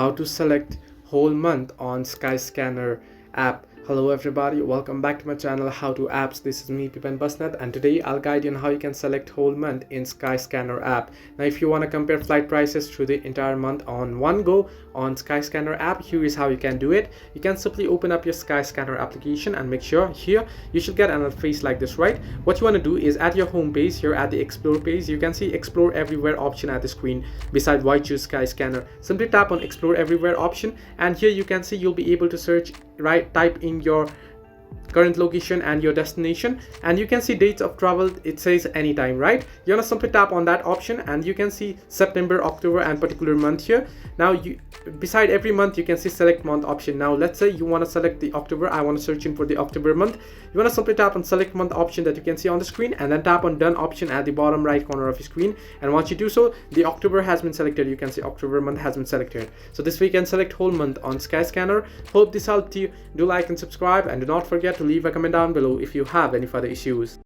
how to select whole month on Skyscanner app. Hello everybody, welcome back to my channel How to Apps. This is me Pipan Basnet, and today I'll guide you on how you can select whole month in Skyscanner app. Now if you want to compare flight prices through the entire month on one go on Skyscanner app, here is how you can do it. You can simply open up your Skyscanner application and make sure here you should get an interface like this, right? What you want to do is at your home page, here at the explore page, you can see explore everywhere option at the screen beside why choose Skyscanner. Simply tap on explore everywhere option, and here you can see you'll be able to search, right? Type in your current location and your destination, and you can see dates of travel. It says anytime, right? You want to simply tap on that option and you can see September, October and particular month here. Now you beside every month you can see select month option. Now let's say you want to select the October. I want to search in for the October month. You want to simply tap on select month option that you can see on the screen, and then tap on done option at the bottom right corner of your screen. And once you do so, the October has been selected. You can see October month has been selected. So this way you can select whole month on Skyscanner. Hope this helped you. Do like and subscribe, and do not forget to leave a comment down below if you have any further issues.